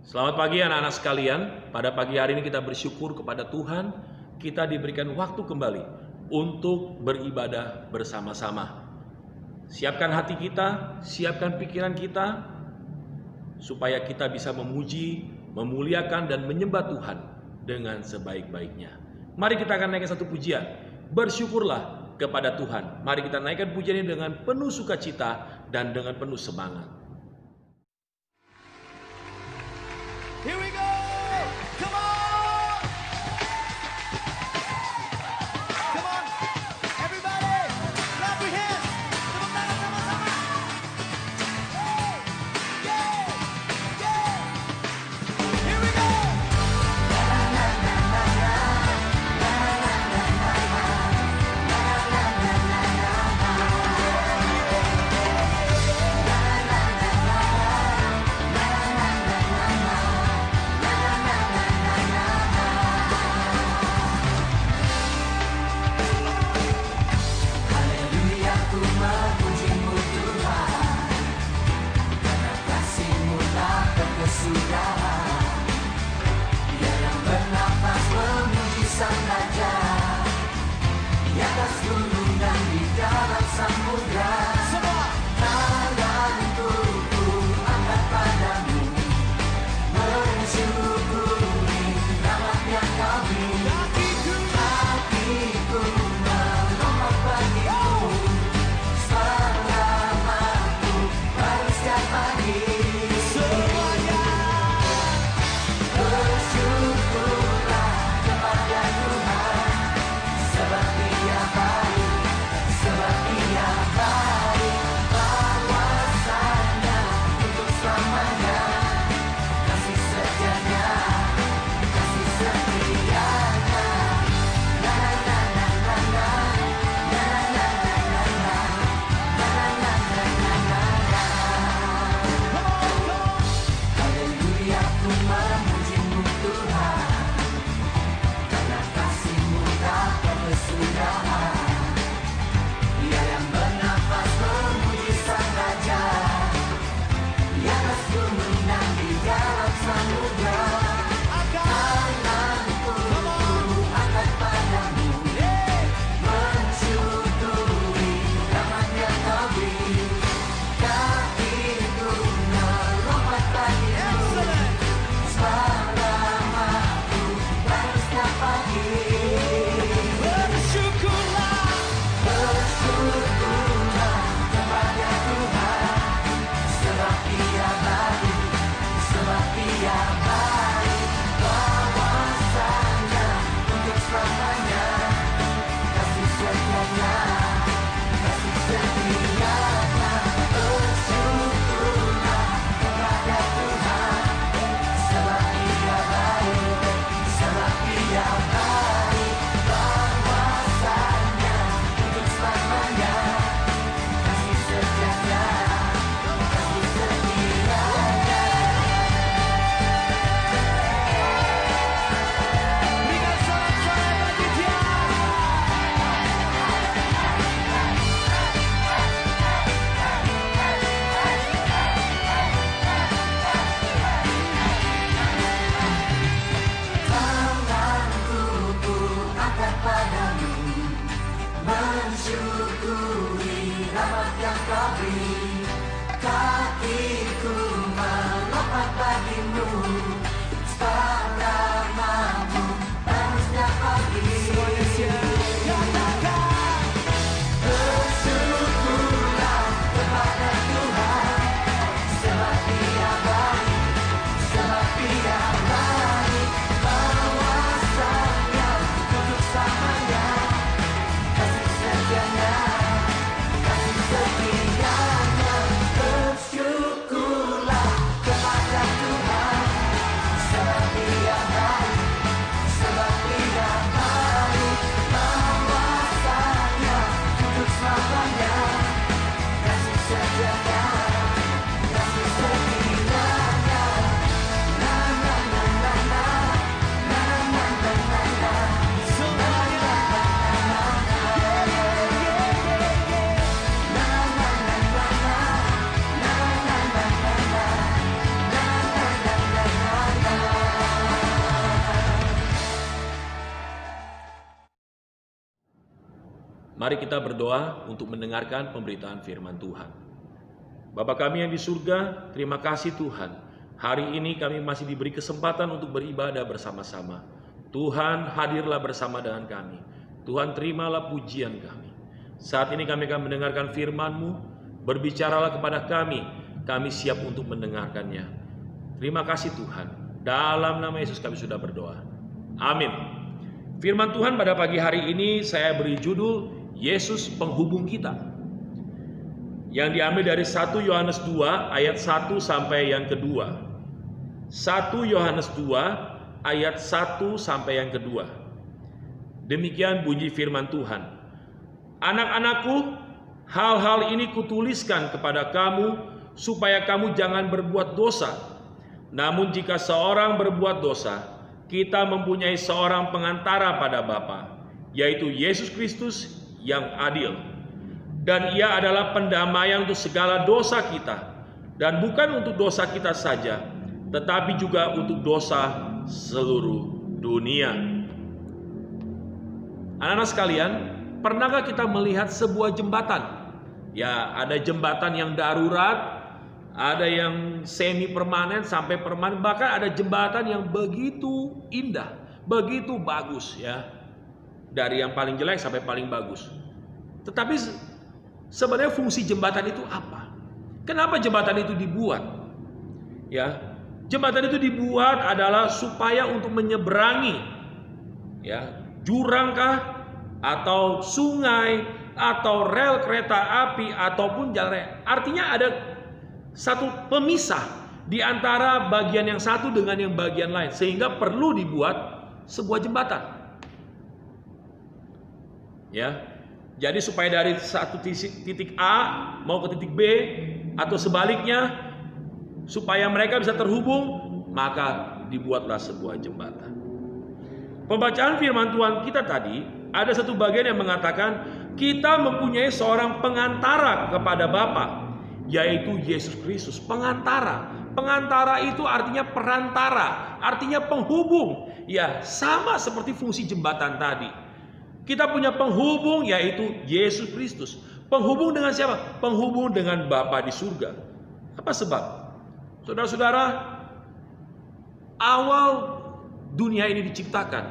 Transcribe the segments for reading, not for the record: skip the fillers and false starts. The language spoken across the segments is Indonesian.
Selamat pagi anak-anak sekalian. Pada pagi hari ini kita bersyukur kepada Tuhan, kita diberikan waktu kembali untuk beribadah bersama-sama. Siapkan hati kita, siapkan pikiran kita, supaya kita bisa memuji, memuliakan, dan menyembah Tuhan dengan sebaik-baiknya. Mari kita akan naikkan satu pujian. Bersyukurlah kepada Tuhan. Mari kita naikkan pujian ini dengan penuh sukacita dan dengan penuh semangat. Here we go! Come on! Come on! Everybody! Clap your hands! Tepuk tangan sama-sama! Hey! Yeah! Yeah! Here we go! Mari kita berdoa untuk mendengarkan pemberitaan firman Tuhan. Bapa kami yang di surga, terima kasih Tuhan. Hari ini kami masih diberi kesempatan untuk beribadah bersama-sama. Tuhan, hadirlah bersama dengan kami. Tuhan, terimalah pujian kami. Saat ini kami akan mendengarkan firman-Mu. Berbicaralah kepada kami. Kami siap untuk mendengarkannya. Terima kasih Tuhan. Dalam nama Yesus kami sudah berdoa. Amin. Firman Tuhan pada pagi hari ini saya beri judul Yesus penghubung kita. Yang diambil dari 1 Yohanes 2 ayat 1 sampai yang kedua. 1 Yohanes 2 ayat 1 sampai yang kedua. Demikian bunyi firman Tuhan. Anak-anakku, hal-hal ini kutuliskan kepada kamu supaya kamu jangan berbuat dosa. Namun jika seorang berbuat dosa, kita mempunyai seorang pengantara pada Bapa, yaitu Yesus Kristus yang adil. Dan ia adalah pendamaian untuk segala dosa kita, dan bukan untuk dosa kita saja, tetapi juga untuk dosa seluruh dunia. Anak-anak sekalian, pernahkah kita melihat sebuah jembatan? Ya, ada jembatan yang darurat, ada yang semi permanen sampai permanen, bahkan ada jembatan yang begitu indah, begitu bagus ya. Dari yang paling jelek sampai paling bagus. Tetapi sebenarnya fungsi jembatan itu apa? Kenapa jembatan itu dibuat? Ya, jembatan itu dibuat adalah supaya untuk menyeberangi ya, jurangkah atau sungai atau rel kereta api ataupun jalan raya. Artinya ada satu pemisah di antara bagian yang satu dengan yang bagian lain, sehingga perlu dibuat sebuah jembatan. Ya. Jadi supaya dari satu titik A mau ke titik B atau sebaliknya supaya mereka bisa terhubung, maka dibuatlah sebuah jembatan. Pembacaan firman Tuhan kita tadi ada satu bagian yang mengatakan kita mempunyai seorang pengantara kepada Bapa, yaitu Yesus Kristus. Pengantara. Pengantara itu artinya perantara, artinya penghubung. Ya, sama seperti fungsi jembatan tadi. Kita punya penghubung yaitu Yesus Kristus. Penghubung dengan siapa? Penghubung dengan Bapa di surga. Apa sebab? Saudara-saudara, awal dunia ini diciptakan,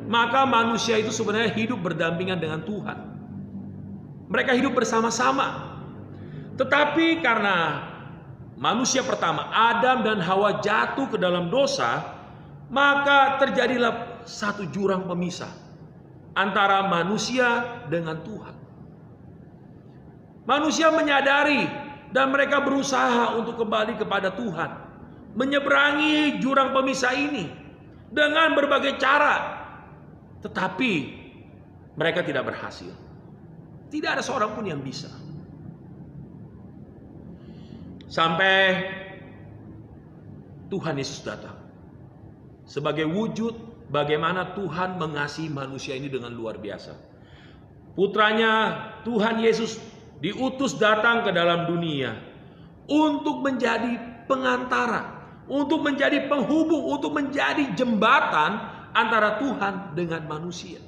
maka manusia itu sebenarnya hidup berdampingan dengan Tuhan. Mereka hidup bersama-sama. Tetapi karena manusia pertama, Adam dan Hawa jatuh ke dalam dosa, maka terjadilah satu jurang pemisah antara manusia dengan Tuhan. Manusia menyadari dan mereka berusaha untuk kembali kepada Tuhan, menyeberangi jurang pemisah ini dengan berbagai cara. Tetapi mereka tidak berhasil. Tidak ada seorang pun yang bisa. Sampai Tuhan Yesus datang sebagai wujud bagaimana Tuhan mengasihi manusia ini dengan luar biasa. Putranya Tuhan Yesus diutus datang ke dalam dunia untuk menjadi pengantara, untuk menjadi penghubung, untuk menjadi jembatan antara Tuhan dengan manusia.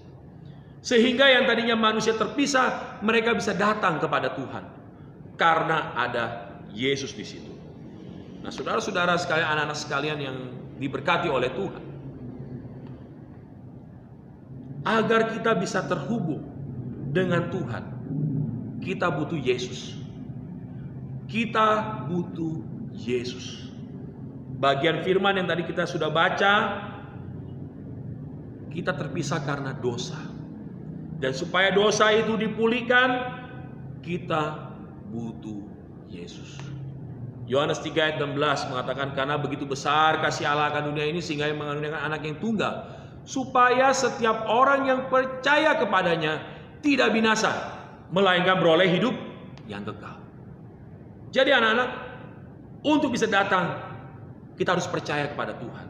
Sehingga yang tadinya manusia terpisah, mereka bisa datang kepada Tuhan karena ada Yesus di situ. Nah, saudara-saudara sekalian, anak-anak sekalian yang diberkati oleh Tuhan, agar kita bisa terhubung dengan Tuhan, kita butuh Yesus. Kita butuh Yesus. Bagian firman yang tadi kita sudah baca, kita terpisah karena dosa. Dan supaya dosa itu dipulihkan, kita butuh Yesus. Yohanes 3 ayat 16 mengatakan, karena begitu besar kasih Allah akan dunia ini sehingga Ia mengaruniakan anak yang tunggal, supaya setiap orang yang percaya kepadanya tidak binasa, melainkan beroleh hidup yang kekal. Jadi anak-anak, untuk bisa datang, kita harus percaya kepada Tuhan.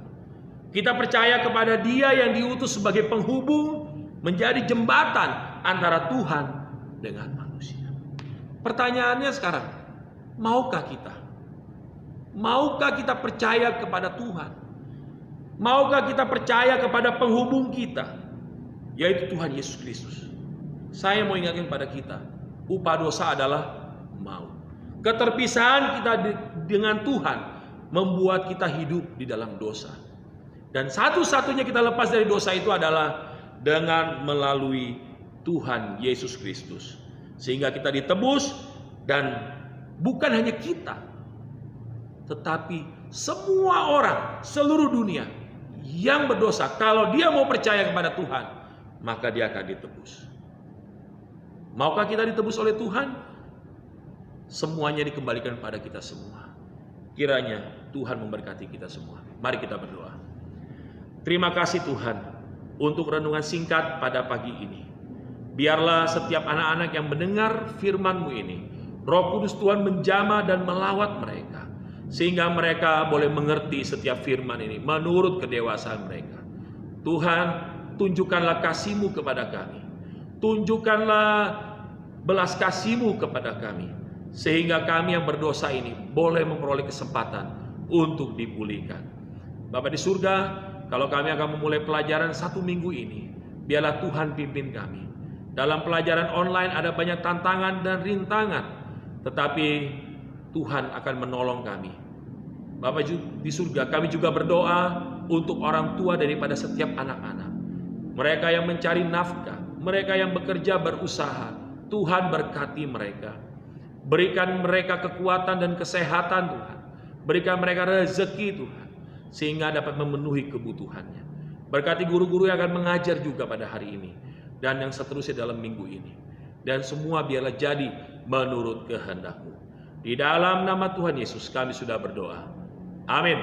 Kita percaya kepada Dia yang diutus sebagai penghubung, menjadi jembatan antara Tuhan dengan manusia. Pertanyaannya sekarang, maukah kita? Maukah kita percaya kepada Tuhan? Maukah kita percaya kepada penghubung kita, yaitu Tuhan Yesus Kristus? Saya mau ingatkan pada kita, upah dosa adalah maut. Keterpisahan kita dengan Tuhan membuat kita hidup di dalam dosa. Dan satu-satunya kita lepas dari dosa itu adalah dengan melalui Tuhan Yesus Kristus. Sehingga kita ditebus, dan bukan hanya kita, tetapi semua orang seluruh dunia yang berdosa, kalau dia mau percaya kepada Tuhan, maka dia akan ditebus. Maukah kita ditebus oleh Tuhan? Semuanya dikembalikan pada kita semua. Kiranya Tuhan memberkati kita semua. Mari kita berdoa. Terima kasih Tuhan untuk renungan singkat pada pagi ini. Biarlah setiap anak-anak yang mendengar firman-Mu ini, Roh Kudus Tuhan menjamah dan melawat mereka, sehingga mereka boleh mengerti setiap firman ini menurut kedewasaan mereka. Tuhan, tunjukkanlah kasih-Mu kepada kami. Tunjukkanlah belas kasih-Mu kepada kami, sehingga kami yang berdosa ini boleh memperoleh kesempatan untuk dipulihkan. Bapa di surga, kalau kami akan memulai pelajaran 1 minggu ini, biarlah Tuhan pimpin kami. Dalam pelajaran online ada banyak tantangan dan rintangan, tetapi Tuhan akan menolong kami. Bapa di surga, kami juga berdoa untuk orang tua daripada setiap anak-anak. Mereka yang mencari nafkah, mereka yang bekerja berusaha, Tuhan berkati mereka. Berikan mereka kekuatan dan kesehatan Tuhan. Berikan mereka rezeki Tuhan, sehingga dapat memenuhi kebutuhannya. Berkati guru-guru yang akan mengajar juga pada hari ini, dan yang seterusnya dalam minggu ini. Dan semua biarlah jadi menurut kehendak-Mu. Di dalam nama Tuhan Yesus kami sudah berdoa. Amin.